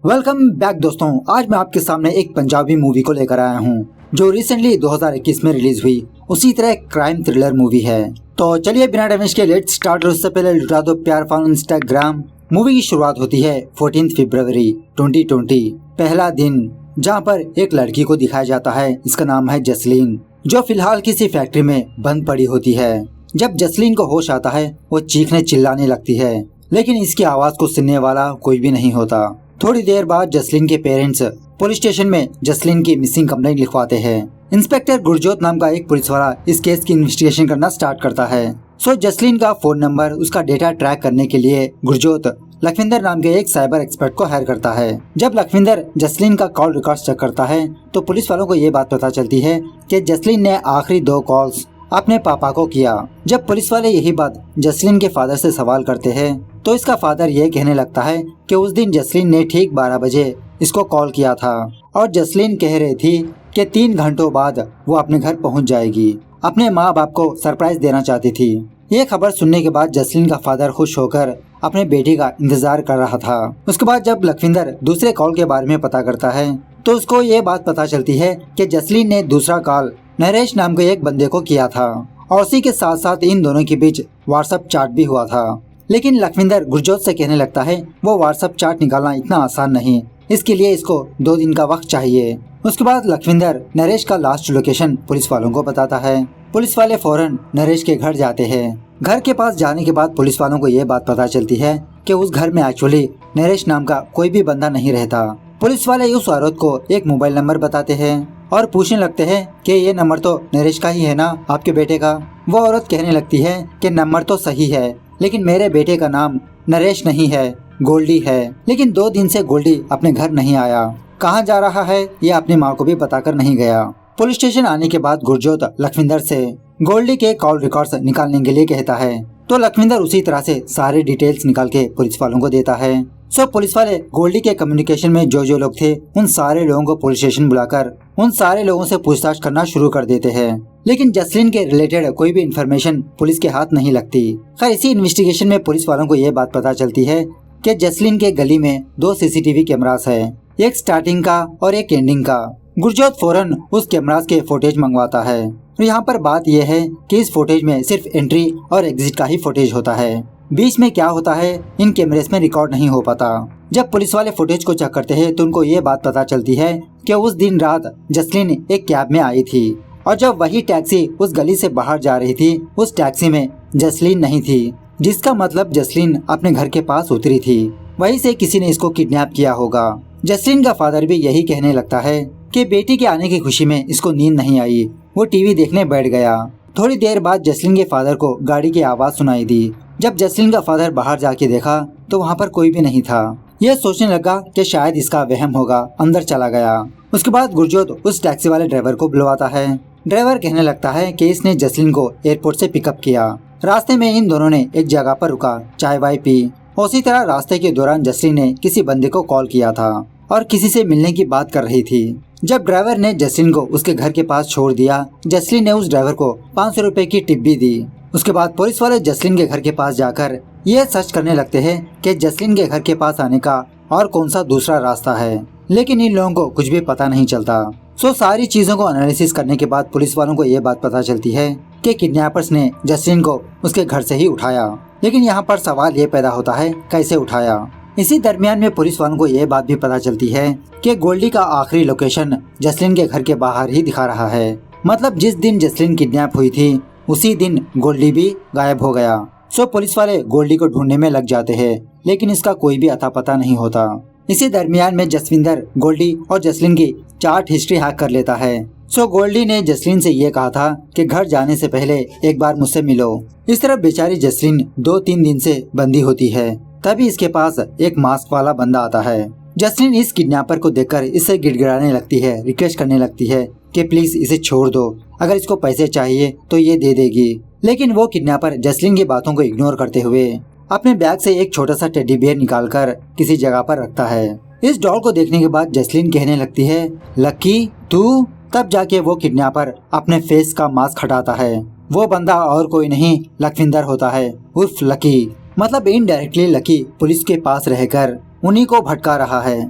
Welcome back दोस्तों। आज मैं आपके सामने एक पंजाबी मूवी को लेकर आया हूँ जो रिसेंटली 2021 में रिलीज हुई। उसी तरह क्राइम थ्रिलर मूवी है। तो चलिए बिना डैमेज के लेट्स स्टार्ट। उससे पहले लुटा दो प्यार फॉर इंस्टाग्राम। मूवी की शुरुआत होती है 14 फरवरी 2020, पहला दिन, जहाँ पर एक लड़की को दिखाया जाता है। इसका नाम है जसलीन, जो फिलहाल किसी फैक्ट्री में बंद पड़ी होती है। जब जसलीन को होश आता है वो चीखने चिल्लाने लगती है, लेकिन इसकी आवाज को सुनने वाला कोई भी नहीं होता। थोड़ी देर बाद जसलीन के पेरेंट्स पुलिस स्टेशन में जसलीन की मिसिंग कंप्लेंट लिखवाते हैं। इंस्पेक्टर गुरजोत नाम का एक पुलिस वाला इस केस की इन्वेस्टिगेशन करना स्टार्ट करता है। जसलीन का फोन नंबर, उसका डेटा ट्रैक करने के लिए गुरजोत लखविंदर नाम के एक साइबर एक्सपर्ट को हायर करता है। जब लखविंदर जसलीन का कॉल रिकॉर्ड चेक करता है तो पुलिस वालों को ये बात पता चलती है कि जसलीन ने आखिरी 2 कॉल्स अपने पापा को किया। जब पुलिस वाले यही बात जसलीन के फादर से सवाल करते हैं तो इसका फादर ये कहने लगता है कि उस दिन जसलीन ने ठीक 12 बजे इसको कॉल किया था और जसलीन कह रही थी कि 3 घंटों बाद वो अपने घर पहुंच जाएगी। अपने माँ बाप को सरप्राइज देना चाहती थी। ये खबर सुनने के बाद जसलीन का फादर खुश होकर अपने बेटी का इंतजार कर रहा था। उसके बाद जब लखविंदर दूसरे कॉल के बारे में पता करता है तो उसको ये बात पता चलती है कि जसलीन ने दूसरा कॉल नरेश नाम के एक बंदे को किया था और उसी के साथ साथ इन दोनों के बीच व्हाट्सएप चैट भी हुआ था। लेकिन लखविंदर गुरजोत से कहने लगता है वो व्हाट्सएप चैट निकालना इतना आसान नहीं, इसके लिए इसको 2 दिन का वक्त चाहिए। उसके बाद लखविंदर नरेश का लास्ट लोकेशन पुलिस वालों को बताता है। पुलिस वाले फौरन नरेश के घर जाते हैं। घर के पास जाने के बाद पुलिस वालों को ये बात पता चलती है कि उस घर में एक्चुअली नरेश नाम का कोई भी बंदा नहीं रहता। पुलिस वाले उस औरत को एक मोबाइल नंबर बताते हैं और पूछने लगते हैं कि ये नंबर तो नरेश का ही है ना, आपके बेटे का। वो औरत कहने लगती है कि नंबर तो सही है, लेकिन मेरे बेटे का नाम नरेश नहीं है, गोल्डी है। लेकिन 2 दिन से गोल्डी अपने घर नहीं आया। कहाँ जा रहा है ये अपनी माँ को भी बताकर नहीं गया। पुलिस स्टेशन आने के बाद गुरजोत लखविंदर से गोल्डी के कॉल रिकॉर्ड्स निकालने के लिए कहता है तो लखविंदर उसी तरह से सारे डिटेल्स निकाल के पुलिस वालों को देता है। पुलिस वाले गोल्डी के कम्युनिकेशन में जो लोग थे उन सारे लोगों को पुलिस स्टेशन बुलाकर उन सारे लोगों से पूछताछ करना शुरू कर देते हैं। लेकिन जसलीन के रिलेटेड कोई भी इन्फॉर्मेशन पुलिस के हाथ नहीं लगती। खैर इसी इन्वेस्टिगेशन में पुलिस वालों को ये बात पता चलती है कि जसलीन के गली में 2 सीसीटीवी कैमरास है, एक स्टार्टिंग का और एक एंडिंग का। गुरजोत फौरन उस कैमरास के फुटेज मंगवाता है। यहाँ पर बात यह है कि इस फुटेज में सिर्फ एंट्री और एग्जिट का ही फुटेज होता है, बीच में क्या होता है इन कैमरेस में रिकॉर्ड नहीं हो पाता। जब पुलिस वाले फुटेज को चेक करते हैं तो उनको ये बात पता चलती है कि उस दिन रात जसलीन एक कैब में आई थी और जब वही टैक्सी उस गली से बाहर जा रही थी उस टैक्सी में जसलीन नहीं थी, जिसका मतलब जसलीन अपने घर के पास उतरी थी। वहीं से किसी ने इसको किडनैप किया होगा। जसलीन का फादर भी यही कहने लगता है कि बेटी के आने की खुशी में इसको नींद नहीं आई, वो टीवी देखने बैठ गया। थोड़ी देर बाद जसलीन के फादर को गाड़ी की आवाज सुनाई दी। जब जसलीन का फादर बाहर जाके देखा तो वहाँ पर कोई भी नहीं था। यह सोचने लगा कि शायद इसका वहम होगा, अंदर चला गया। उसके बाद गुरजोत उस टैक्सी वाले ड्राइवर को बुलवाता है। ड्राइवर कहने लगता है कि इसने जसलीन को एयरपोर्ट से पिकअप किया। रास्ते में इन दोनों ने एक जगह पर रुका, चाय वाय पी। उसी तरह रास्ते के दौरान जसलीन ने किसी बंदे को कॉल किया था और किसी से मिलने की बात कर रही थी। जब ड्राइवर ने जसलीन को उसके घर के पास छोड़ दिया, जसलीन ने उस ड्राइवर को 500 रुपए की टिप भी दी। उसके बाद पुलिस वाले जसलीन के घर के पास जाकर ये सर्च करने लगते हैं कि जसलीन के घर के पास आने का और कौन सा दूसरा रास्ता है, लेकिन इन लोगों को कुछ भी पता नहीं चलता। सारी चीजों को एनालिसिस करने के बाद पुलिस वालों को ये बात पता चलती है कि किडनैपर्स ने जसलीन को उसके घर से ही उठाया। लेकिन यहाँ पर सवाल ये पैदा होता है कैसे उठाया। इसी दरमियान में पुलिस वालों को ये बात भी पता चलती है कि गोल्डी का आखिरी लोकेशन जसलीन के घर के बाहर ही दिखा रहा है। मतलब जिस दिन जसलीन किडनैप हुई थी उसी दिन गोल्डी भी गायब हो गया। पुलिस वाले गोल्डी को ढूंढने में लग जाते हैं, लेकिन इसका कोई भी अता पता नहीं होता। इसी दरमियान में जसविंदर गोल्डी और जसलीन की चार्ट हिस्ट्री हैक कर लेता है। गोल्डी ने जसलीन से ये कहा था कि घर जाने से पहले एक बार मुझसे मिलो। इस तरफ बेचारी जसलीन 2-3 दिन से बंदी होती है। तभी इसके पास एक मास्क वाला बंदा आता है। जसलीन इस किडनैपर को देखकर इससे गिड़गिड़ाने लगती है, रिक्वेस्ट करने लगती है कि प्लीज इसे छोड़ दो, अगर इसको पैसे चाहिए तो ये दे देगी। लेकिन वो किडनैपर जसलीन की बातों को इग्नोर करते हुए अपने बैग से एक छोटा सा टेडी बियर निकालकर किसी जगह पर रखता है। इस डॉल को देखने के बाद जसलीन कहने लगती है, लक्की तू? तब जाके वो किडनैपर अपने फेस का मास्क हटाता है। वो बंदा और कोई नहीं लखविंदर होता है, उर्फ लकी। मतलब इनडायरेक्टली लकी पुलिस के पास रहकर उन्हीं को भटका रहा है।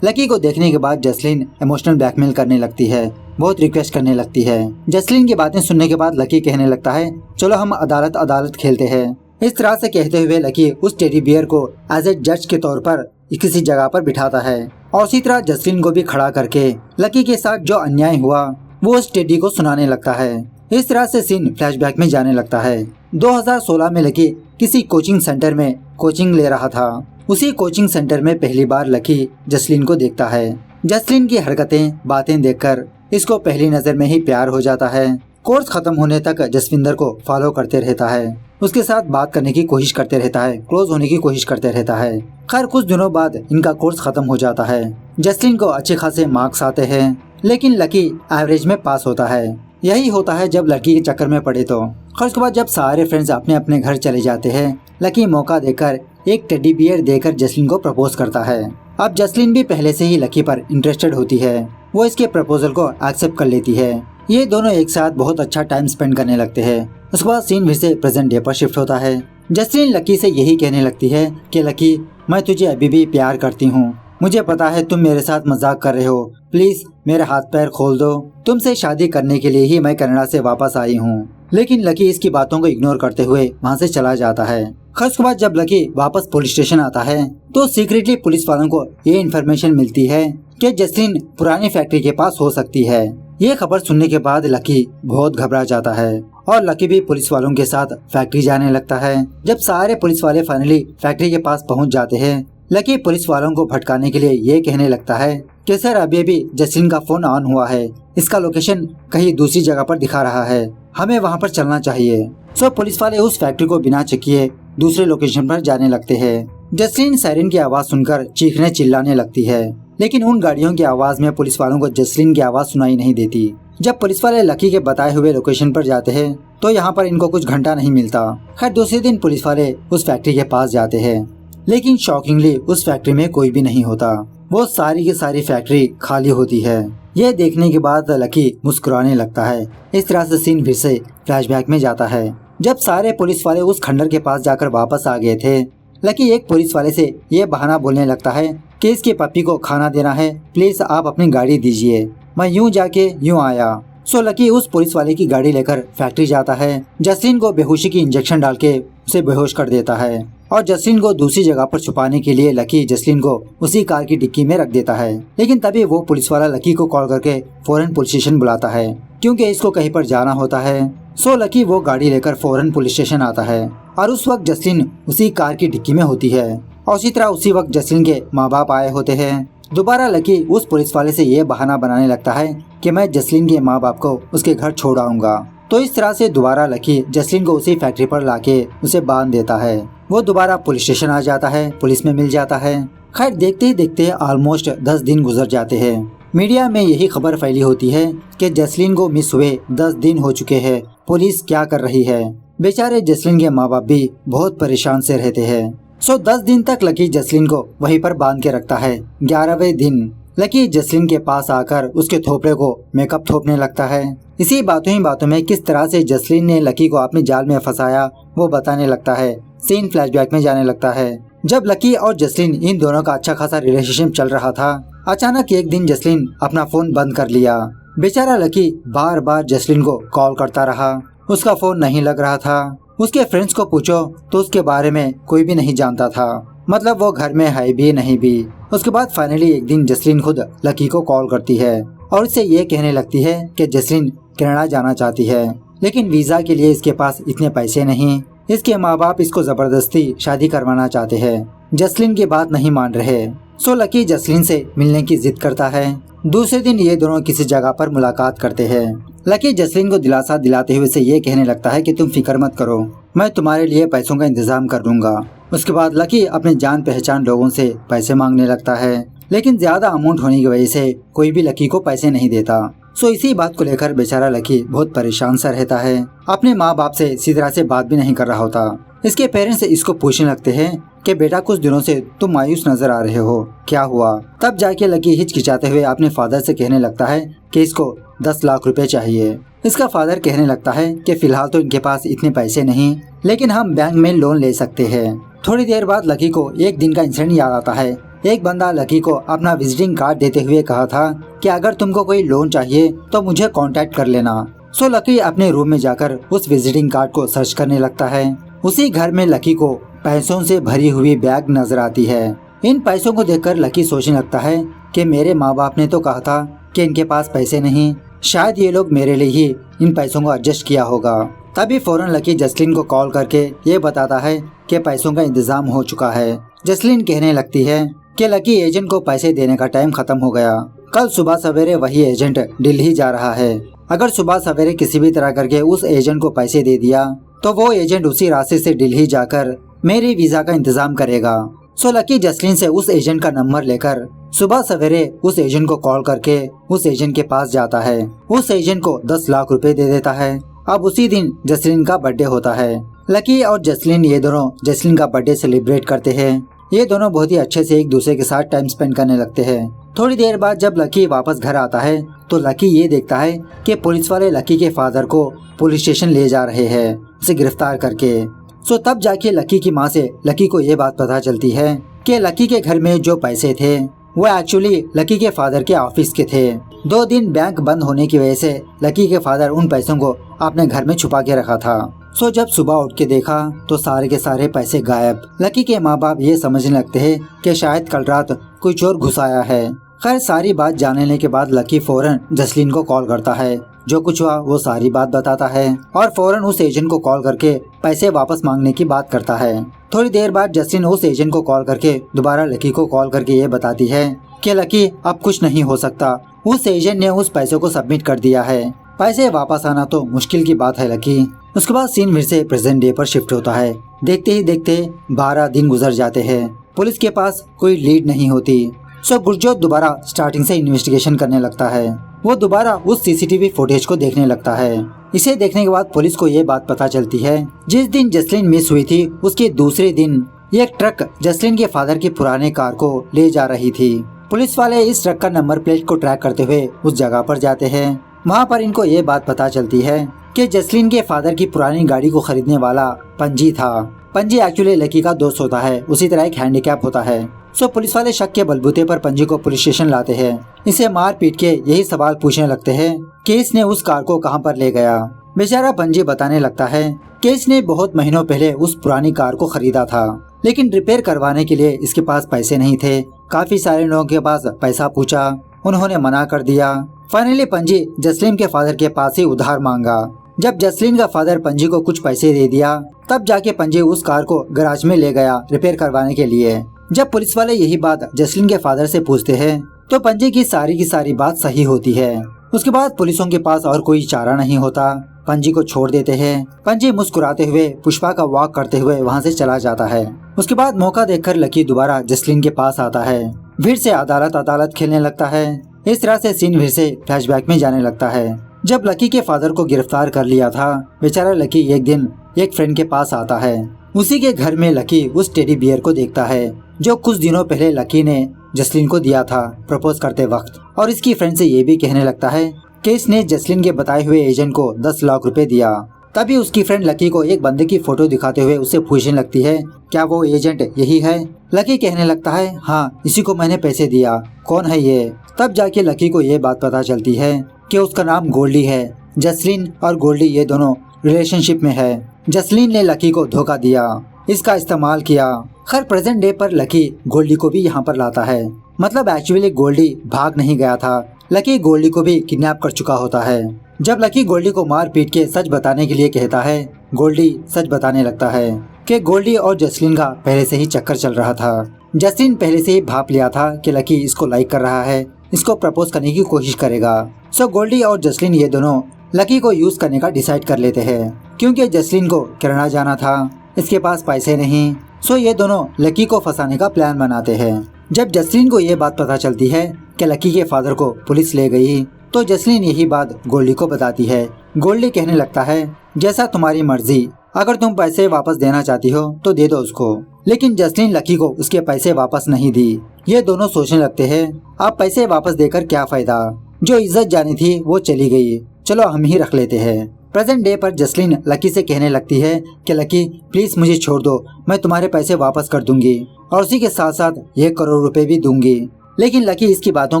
लकी को देखने के बाद जसलीन इमोशनल ब्लैकमेल करने लगती है, बहुत रिक्वेस्ट करने लगती है। जसलीन की बातें सुनने के बाद लकी कहने लगता है चलो हम अदालत अदालत खेलते हैं। इस तरह से कहते हुए लकी उस टेडी बियर को एज ए जज के तौर पर किसी जगह पर बिठाता है और उसी तरह जसलीन को भी खड़ा करके लकी के साथ जो अन्याय हुआ वो उस टेडी को सुनाने लगता है। इस तरह से सीन फ्लैशबैक में जाने लगता है। 2016 में लकी किसी कोचिंग सेंटर में कोचिंग ले रहा था। उसी कोचिंग सेंटर में पहली बार लकी जसलीन को देखता है। जसलीन की हरकतें बातें देखकर इसको पहली नजर में ही प्यार हो जाता है। कोर्स खत्म होने तक जसविंदर को फॉलो करते रहता है, उसके साथ बात करने की कोशिश करते रहता है, क्लोज होने की कोशिश करते रहता है। खैर कुछ दिनों बाद इनका कोर्स खत्म हो जाता है। जसलीन को अच्छे खासे मार्क्स आते हैं, लेकिन लकी एवरेज में पास होता है। यही होता है जब लड़की के चक्कर में पड़े तो। खैर उसके बाद जब सारे फ्रेंड्स अपने अपने घर चले जाते हैं, लकी मौका देकर एक टेडी बियर देकर जसलीन को प्रपोज करता है। अब जसलीन भी पहले से ही लकी पर इंटरेस्टेड होती है, वो इसके प्रपोजल को एक्सेप्ट कर लेती है। ये दोनों एक साथ बहुत अच्छा टाइम स्पेंड करने लगते हैं। उसके बाद सीन फिर से प्रेजेंट डे पर शिफ्ट होता है। जसलीन लकी से यही कहने लगती है कि लकी मैं तुझे अभी भी प्यार करती हूँ, मुझे पता है तुम मेरे साथ मजाक कर रहे हो, प्लीज मेरे हाथ पैर खोल दो, तुमसे शादी करने के लिए ही मैं कनाडा से वापस आई हूँ। लेकिन लकी इसकी बातों को इग्नोर करते हुए वहाँ से चला जाता है। खैर उसके बाद जब लकी वापस पुलिस स्टेशन आता है तो सीक्रेटली पुलिस वालों को ये इन्फॉर्मेशन मिलती है कि जसलीन पुरानी फैक्ट्री के पास हो सकती है। ये खबर सुनने के बाद लकी बहुत घबरा जाता है और लकी भी पुलिस वालों के साथ फैक्ट्री जाने लगता है। जब सारे पुलिस वाले फाइनली फैक्ट्री के पास पहुंच जाते हैं, लकी पुलिस वालों को भटकाने के लिए ये कहने लगता है कि सर अभी भी जसलीन का फोन ऑन हुआ है, इसका लोकेशन कहीं दूसरी जगह पर दिखा रहा है, हमें वहाँ पर चलना चाहिए। सो पुलिस वाले उस फैक्ट्री को बिना चेक किए दूसरे लोकेशन पर जाने लगते हैं। जसलीन सायरन की आवाज सुनकर चीखने चिल्लाने लगती है, लेकिन उन गाड़ियों की आवाज में पुलिस वालों को जसलीन की आवाज सुनाई नहीं देती। जब पुलिस वाले लकी के बताए हुए लोकेशन पर जाते हैं तो यहाँ पर इनको कुछ घंटा नहीं मिलता। खैर दूसरे दिन पुलिस वाले उस फैक्ट्री के पास जाते हैं, लेकिन शॉकिंगली उस फैक्ट्री में कोई भी नहीं होता, वो सारी की सारी फैक्ट्री खाली होती है। ये देखने के बाद लकी मुस्कुराने लगता है। इस तरह से सीन फिर से फ्लैशबैक में जाता है। जब सारे पुलिस वाले उस खंडर के पास जाकर वापस आ गए थे, लकी एक पुलिस वाले से ये बहाना बोलने लगता है कि इसके पप्पी को खाना देना है, प्लीज आप अपनी गाड़ी दीजिए, मैं यूँ जाके यूँ आया। सो लकी उस पुलिस वाले की गाड़ी लेकर फैक्ट्री जाता है। जसलीन को बेहोशी की इंजेक्शन डाल के उसे बेहोश कर देता है और जसलीन को दूसरी जगह पर छुपाने के लिए लकी जसलीन को उसी कार की डिक्की में रख देता है। लेकिन तभी वो पुलिस वाला लकी को कॉल करके फौरन पुलिस स्टेशन बुलाता है, क्योंकि इसको कहीं पर जाना होता है। सो लकी वो गाड़ी लेकर फौरन पुलिस स्टेशन आता है और उस वक्त जसलीन उसी कार की डिक्की में होती है और उसी तरह उसी वक्त जसलीन के माँ बाप आए होते हैं। दोबारा लकी उस पुलिस वाले से ये बहाना बनाने लगता है कि मैं जसलीन के माँ बाप को उसके घर छोड़ आऊंगा। तो इस तरह से दोबारा लकी जसलीन को उसी फैक्ट्री पर लाके उसे बांध देता है। वो दोबारा पुलिस स्टेशन आ जाता है, पुलिस में मिल जाता है। खैर देखते ही देखते ऑलमोस्ट 10 दिन गुजर जाते हैं। मीडिया में यही खबर फैली होती है कि जसलीन को मिस हुए 10 दिन हो चुके हैं, पुलिस क्या कर रही है। बेचारे जसलीन के माँ बाप भी बहुत परेशान से रहते हैं। सो 10 दिन तक लकी जसलीन को वहीं पर बांध के रखता है। 11वें दिन लकी जसलीन के पास आकर उसके थोपड़े को मेकअप थोपने लगता है। इसी बातों ही बातों में किस तरह से जसलीन ने लकी को अपने जाल में फंसाया वो बताने लगता है। सीन फ्लैशबैक में जाने लगता है। जब लकी और जसलीन इन दोनों का अच्छा खासा रिलेशनशिप चल रहा था, अचानक एक दिन जसलीन अपना फोन बंद कर लिया। बेचारा लकी बार बार जसलीन को कॉल करता रहा, उसका फोन नहीं लग रहा था। उसके फ्रेंड्स को पूछो तो उसके बारे में कोई भी नहीं जानता था, मतलब वो घर में है भी नहीं भी। उसके बाद फाइनली एक दिन जसलीन खुद लकी को कॉल करती है और उससे ये कहने लगती है कि जसलीन कनाडा जाना चाहती है, लेकिन वीजा के लिए इसके पास इतने पैसे नहीं। इसके माँ बाप इसको जबरदस्ती शादी करवाना चाहते हैं, जसलीन की बात नहीं मान रहे। सो लकी जसलीन से मिलने की जिद करता है। दूसरे दिन ये दोनों किसी जगह पर मुलाकात करते हैं। लकी जसलीन को दिलासा दिलाते हुए से ये कहने लगता है कि तुम फिक्र मत करो, मैं तुम्हारे लिए पैसों का इंतजाम कर लूंगा। उसके बाद लकी अपने जान पहचान लोगों से पैसे मांगने लगता है, लेकिन ज्यादा अमाउंट होने की वजह से कोई भी लकी को पैसे नहीं देता। सो इसी बात को लेकर बेचारा लकी बहुत परेशान सा रहता है। अपने माँ बाप से इसी तरह से बात भी नहीं कर रहा होता। इसके पेरेंट्स इसको पूछने लगते हैं कि बेटा कुछ दिनों से तुम मायूस नजर आ रहे हो, क्या हुआ। तब जाके लकी हिचकिचाते हुए अपने फादर से कहने लगता है कि इसको 10 लाख रुपए चाहिए। इसका फादर कहने लगता है कि फिलहाल तो इनके पास इतने पैसे नहीं, लेकिन हम बैंक में लोन ले सकते हैं। थोड़ी देर बाद लकी को एक दिन का इंसिडेंट याद आता है। एक बंदा लकी को अपना विजिटिंग कार्ड देते हुए कहा था कि अगर तुमको कोई लोन चाहिए तो मुझे कांटेक्ट कर लेना। सो लकी अपने रूम में जाकर उस विजिटिंग कार्ड को सर्च करने लगता है। उसी घर में लकी को पैसों से भरी हुई बैग नजर आती है। इन पैसों को देखकर लकी सोचने लगता है कि मेरे माँ बाप ने तो कहा था कि इनके पास पैसे नहीं, शायद ये लोग मेरे लिए ही इन पैसों को एडजस्ट किया होगा। तभी फौरन लकी जसलीन को कॉल करके ये बताता है कि पैसों का इंतजाम हो चुका है। जसलीन कहने लगती है कि लकी एजेंट को पैसे देने का टाइम खत्म हो गया। कल सुबह सवेरे वही एजेंट दिल्ली जा रहा है। अगर सुबह सवेरे किसी भी तरह करके उस एजेंट को पैसे दे दिया तो वो एजेंट उसी रास्ते से दिल्ली जाकर मेरी वीजा का इंतजाम करेगा। सो लकी जसलीन से उस एजेंट का नंबर लेकर सुबह सवेरे उस एजेंट को कॉल करके उस एजेंट के पास जाता है। उस एजेंट को 10 लाख रुपए दे देता है। अब उसी दिन जसलीन का बर्थडे होता है। लकी और जसलीन ये दोनों जसलीन का बर्थडे सेलिब्रेट करते हैं। ये दोनों बहुत ही अच्छे से एक दूसरे के साथ टाइम स्पेंड करने लगते हैं। थोड़ी देर बाद जब लकी वापस घर आता है तो लकी ये देखता है कि पुलिस वाले लकी के फादर को पुलिस स्टेशन ले जा रहे हैं, उसे गिरफ्तार करके। सो तब जाके लकी की माँ से लकी को ये बात पता चलती है कि लकी के घर में जो पैसे थे वो एक्चुअली लकी के फादर के ऑफिस के थे। 2 दिन बैंक बंद होने की वजह से लकी के फादर उन पैसों को अपने घर में छुपा के रखा था। सो जब सुबह उठ के देखा तो सारे के सारे पैसे गायब। लकी के माँ बाप ये समझने लगते हैं कि शायद कल रात कोई चोर घुस आया है। खैर सारी बात जानने के बाद लकी फौरन जसलीन को कॉल करता है। जो कुछ हुआ वो सारी बात बताता है और फौरन उस एजेंट को कॉल करके पैसे वापस मांगने की बात करता है। थोड़ी देर बाद जसलीन उस एजेंट को कॉल करके दोबारा लकी को कॉल करके ये बताती है कि लकी अब कुछ नहीं हो सकता। उस एजेंट ने उस पैसों को सबमिट कर दिया है। पैसे वापस आना तो मुश्किल की बात है लकी। उसके बाद सीन फिर से प्रेजेंट डे पर शिफ्ट होता है। देखते ही देखते 12 दिन गुजर जाते हैं। पुलिस के पास कोई लीड नहीं होती। सो गुरजोत दोबारा स्टार्टिंग से इन्वेस्टिगेशन करने लगता है। वो दोबारा उस सीसीटीवी फुटेज को देखने लगता है। इसे देखने के बाद पुलिस को ये बात पता चलती है जिस दिन जसलीन मिस हुई थी उसके दूसरे दिन एक ट्रक जसलीन के फादर की पुराने कार को ले जा रही थी। पुलिस वाले इस ट्रक का नंबर प्लेट को ट्रैक करते हुए उस जगह पर जाते हैं। वहाँ पर इनको ये बात पता चलती है कि जसलीन के फादर की पुरानी गाड़ी को खरीदने वाला पंजी था। पंजी एक्चुअली लकी का दोस्त होता है, उसी तरह एक हैंडीकैप होता है। सो पुलिस वाले शक के बलबूते पर पंजी को पुलिस स्टेशन लाते हैं। इसे मार पीट के यही सवाल पूछने लगते हैं कि इसने उस कार को कहां पर ले गया। बेचारा पंजी बताने लगता है कि इसने बहुत महीनों पहले उस पुरानी कार को खरीदा था, लेकिन रिपेयर करवाने के लिए इसके पास पैसे नहीं थे। काफी सारे लोगों के पास पैसा पूछा, उन्होंने मना कर दिया। फाइनली पंजी जसलीन के फादर के पास ही उधार मांगा। जब जसलीन का फादर पंजी को कुछ पैसे दे दिया तब जाके पंजी उस कार को गैराज में ले गया रिपेयर करवाने के लिए। जब पुलिस वाले यही बात जसलीन के फादर से पूछते हैं तो पंजी की सारी बात सही होती है। उसके बाद पुलिसों के पास और कोई चारा नहीं होता, पंजी को छोड़ देते हैं। पंजी मुस्कुराते हुए पुष्पा का वॉक करते हुए वहाँ से चला जाता है। उसके बाद मौका देखकर लकी दोबारा जसलीन के पास आता है। फिर से अदालत खेलने लगता है। इस तरह से सीन फिर से फ्लैशबैक में जाने लगता है। जब लकी के फादर को गिरफ्तार कर लिया था, बेचारा लकी एक दिन एक फ्रेंड के पास आता है। उसी के घर में लकी उस टेडी बियर को देखता है जो कुछ दिनों पहले लकी ने जसलीन को दिया था प्रपोज करते वक्त, और इसकी फ्रेंड से ये भी कहने लगता है कि इसने जसलीन के बताए हुए एजेंट को 10 लाख रुपए दिया। तभी उसकी फ्रेंड लकी को एक बंदे की फोटो दिखाते हुए उससे पूछने लगती है क्या वो एजेंट यही है। लकी कहने लगता है हाँ, इसी को मैंने पैसे दिया, कौन है ये। तब जाके लकी को ये बात पता चलती है कि उसका नाम गोल्डी है। जसलीन और गोल्डी ये दोनों रिलेशनशिप में है। जसलीन ने लकी को धोखा दिया, इसका इस्तेमाल किया। खैर प्रेजेंट डे पर लकी गोल्डी को भी यहाँ पर लाता है। मतलब एक्चुअली गोल्डी भाग नहीं गया था, लकी गोल्डी को भी किडनैप कर चुका होता है। जब लकी गोल्डी को मार पीट के सच बताने के लिए कहता है, गोल्डी सच बताने लगता है कि गोल्डी और जसलीन का पहले से ही चक्कर चल रहा था। जसलीन पहले से ही भाप लिया था कि लकी इसको लाइक कर रहा है, इसको प्रपोज करने की कोशिश करेगा। सो गोल्डी और जसलीन ये दोनों लकी को यूज करने का डिसाइड कर लेते हैं, क्योंकि जसलीन को कनाडा जाना था, इसके पास पैसे नहीं। सो ये दोनों लकी को फंसाने का प्लान बनाते हैं। जब जसलीन को ये बात पता चलती है कि लकी के फादर को पुलिस ले गई तो जसलीन यही बात गोल्डी को बताती है। गोल्डी कहने लगता है जैसा तुम्हारी मर्जी, अगर तुम पैसे वापस देना चाहती हो तो दे दो उसको। लेकिन जसलीन लकी को उसके पैसे वापस नहीं दी। ये दोनों सोचने लगते हैं अब पैसे वापस देकर क्या फायदा, जो इज्जत जानी थी वो चली गई, चलो हम ही रख लेते हैं। प्रेजेंट डे पर जसलीन लकी से कहने लगती है कि लकी प्लीज मुझे छोड़ दो, मैं तुम्हारे पैसे वापस कर दूंगी। और उसी के साथ साथ 1 करोड़ रुपए भी दूंगी। लेकिन लकी इसकी बातों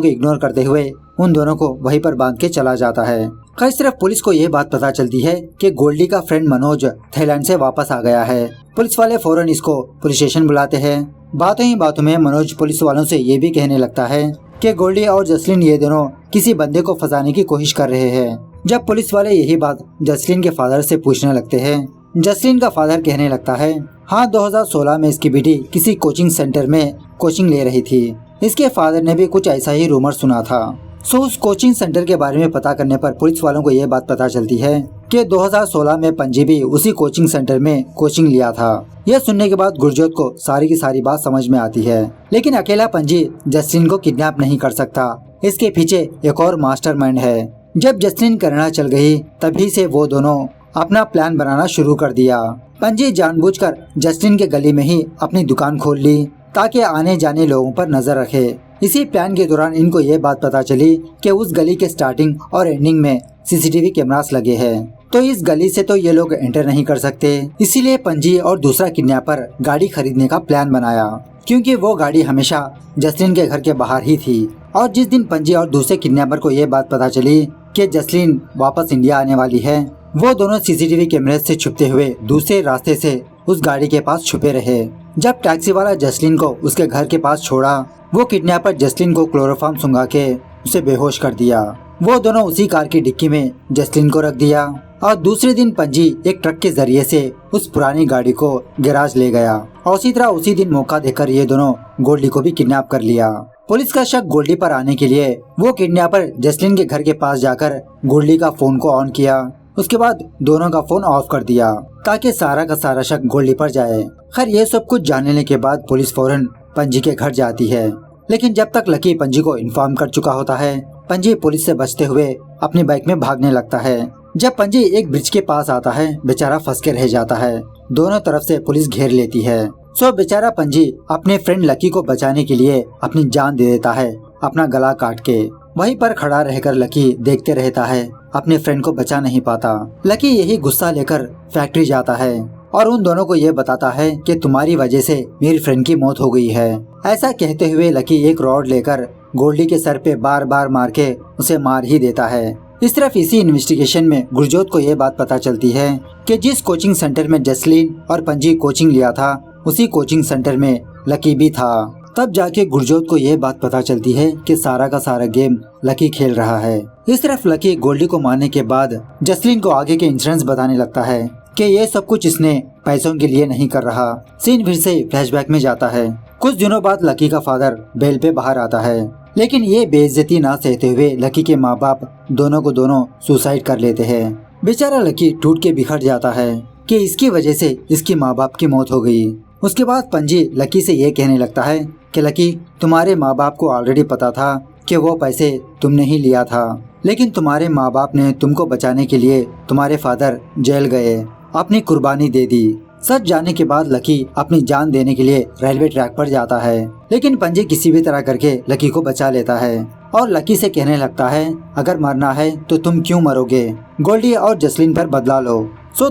को इग्नोर करते हुए उन दोनों को वहीं पर बांध के चला जाता है। खैर सिर्फ पुलिस को ये बात पता चलती है कि गोल्डी का फ्रेंड मनोज थाईलैंड से वापस आ गया है। पुलिस वाले फौरन इसको पुलिस स्टेशन बुलाते हैं। बातों ही बातों में मनोज पुलिस वालों से ये भी कहने लगता है कि गोल्डी और जसलीन ये दोनों किसी बंदे को फंसाने की कोशिश कर रहे हैं। जब पुलिस वाले यही बात जसलीन के फादर से पूछने लगते हैं, जसलीन का फादर कहने लगता है, हाँ 2016 में इसकी बेटी किसी कोचिंग सेंटर में कोचिंग ले रही थी। इसके फादर ने भी कुछ ऐसा ही रूमर सुना था। उस कोचिंग सेंटर के बारे में पता करने पर पुलिस वालों को यह बात पता चलती है कि 2016 में पंजी भी उसी कोचिंग सेंटर में कोचिंग लिया था। यह सुनने के बाद गुरजोत को सारी की सारी बात समझ में आती है। लेकिन अकेला पंजी जसलीन को किडनैप नहीं कर सकता, इसके पीछे एक और मास्टरमाइंड है। जब जसलीन कनाडा चल गई तभी से वो दोनों अपना प्लान बनाना शुरू कर दिया। पंजी जानबूझकर जसलीन के गली में ही अपनी दुकान खोल ली ताकि आने जाने लोगों पर नजर रखे। इसी प्लान के दौरान इनको ये बात पता चली कि उस गली के स्टार्टिंग और एंडिंग में सीसीटीवी कैमरास लगे हैं, तो इस गली से तो ये लोग एंटर नहीं कर सकते। इसीलिए पंजी और दूसरा किडनैपर गाड़ी खरीदने का प्लान बनाया, क्योंकि वो गाड़ी हमेशा जसलीन के घर के बाहर ही थी। और जिस दिन पंजी और दूसरे किडनैपर को ये बात पता चली कि जसलीन वापस इंडिया आने वाली है, वो दोनों सीसीटीवी कैमरे से छुपते हुए दूसरे रास्ते से उस गाड़ी के पास छुपे रहे। जब टैक्सी वाला जसलीन को उसके घर के पास छोड़ा, वो किडनैपर जसलीन को क्लोरोफॉर्म सुंघा के उसे बेहोश कर दिया। वो दोनों उसी कार की डिक्की में जसलीन को रख दिया और दूसरे दिन पंजी एक ट्रक के जरिए से उस पुरानी गाड़ी को गैराज ले गया। और उसी तरह उसी दिन मौका देकर ये दोनों गोल्डी को भी किडनैप कर लिया। पुलिस का शक गोल्डी पर आने के लिए वो किडनैपर जसलीन के घर के पास जाकर गोल्डी का फोन को ऑन किया। उसके बाद दोनों का फोन ऑफ कर दिया ताकि सारा का सारा शक गोल्डी पर जाए। खैर ये सब कुछ जानने के बाद पुलिस फौरन पंजी के घर जाती है। लेकिन जब तक लकी पंजी को इन्फॉर्म कर चुका होता है, पंजी पुलिस से बचते हुए अपनी बाइक में भागने लगता है। जब पंजी एक ब्रिज के पास आता है, बेचारा फंस के रह जाता है। दोनों तरफ से पुलिस घेर लेती है। बेचारा पंजी अपने फ्रेंड लकी को बचाने के लिए अपनी जान दे देता है, अपना गला काट के। वहीं पर खड़ा रहकर लकी देखते रहता है, अपने फ्रेंड को बचा नहीं पाता। लकी यही गुस्सा लेकर फैक्ट्री जाता है और उन दोनों को ये बताता है कि तुम्हारी वजह से मेरी फ्रेंड की मौत हो गई है। ऐसा कहते हुए लकी एक रॉड लेकर गोल्डी के सर पे बार बार मार के उसे मार ही देता है। इस तरफ इसी इन्वेस्टिगेशन में गुरजोत को ये बात पता चलती है कि जिस कोचिंग सेंटर में जसलीन और पंजी कोचिंग लिया था, उसी कोचिंग सेंटर में लकी भी था। तब जाके गुरजोत को यह बात पता चलती है कि सारा का सारा गेम लकी खेल रहा है। इस तरफ लकी गोल्डी को मारने के बाद जसलीन को आगे के इंसिडेंट्स बताने लगता है कि ये सब कुछ इसने पैसों के लिए नहीं कर रहा। सीन फिर से फ्लैशबैक में जाता है। कुछ दिनों बाद लकी का फादर बेल पे बाहर आता है, लेकिन ये बेइज्जती ना सहते हुए लकी के माँ बाप दोनों को दोनों सुसाइड कर लेते हैं। बेचारा लकी टूट के बिखर जाता है कि इसकी वजह से इसकी माँ बाप की मौत हो गई। उसके बाद पंजी लकी से ये कहने लगता है कि लकी, तुम्हारे माँ बाप को ऑलरेडी पता था कि वो पैसे तुमने ही लिया था, लेकिन तुम्हारे माँ बाप ने तुमको बचाने के लिए तुम्हारे फादर जेल गए, अपनी कुर्बानी दे दी। सच जानने के बाद लकी अपनी जान देने के लिए रेलवे ट्रैक पर जाता है, लेकिन पंजी किसी भी तरह करके लकी को बचा लेता है और लकी से कहने लगता है, अगर मरना है तो तुम क्यों मरोगे, गोल्डी और जसलीन पर बदला लो।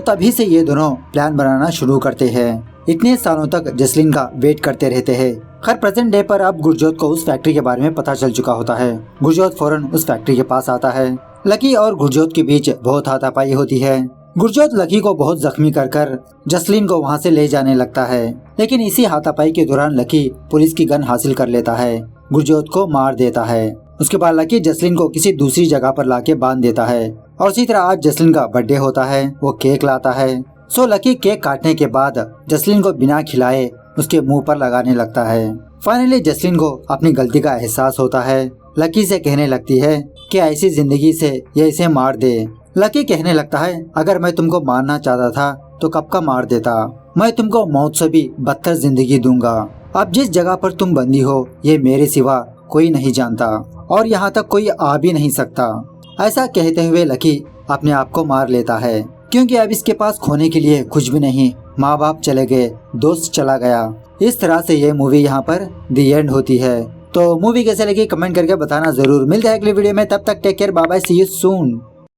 तभी से ये दोनों प्लान बनाना शुरू करते हैं। इतने सालों तक जसलीन का वेट करते रहते हैं। खैर प्रेजेंट डे पर अब गुरजोत को उस फैक्ट्री के बारे में पता चल चुका होता है। गुरजोत फौरन उस फैक्ट्री के पास आता है। लकी और गुरजोत के बीच बहुत हाथापाई होती है। गुरजोत लकी को बहुत जख्मी कर जसलीन को वहां से ले जाने लगता है, लेकिन इसी हाथापाई के दौरान लकी पुलिस की गन हासिल कर लेता है, गुरजोत को मार देता है। उसके बाद लकी जसलीन को किसी दूसरी जगह पर लाके बांध देता है और उसी तरह आज जसलीन का बर्थडे होता है। वो केक लाता है। लकी केक काटने के बाद जसलीन को बिना खिलाए उसके मुंह पर लगाने लगता है। फाइनली जसलीन को अपनी गलती का एहसास होता है। लकी से कहने लगती है कि ऐसी जिंदगी से ये इसे मार दे। लकी कहने लगता है, अगर मैं तुमको मारना चाहता था तो कब का मार देता, मैं तुमको मौत से भी बदतर जिंदगी दूंगा। अब जिस जगह पर तुम बंदी हो ये मेरे सिवा कोई नहीं जानता और यहाँ तक कोई आ भी नहीं सकता। ऐसा कहते हुए लकी अपने आप को मार लेता है, क्योंकि अब इसके पास खोने के लिए कुछ भी नहीं। माँ बाप चले गए, दोस्त चला गया। इस तरह से ये मूवी यहाँ पर दी एंड होती है। तो मूवी कैसे लगी कमेंट करके बताना जरूर। मिलते हैं अगली वीडियो में, तब तक take care, bye bye, see you soon.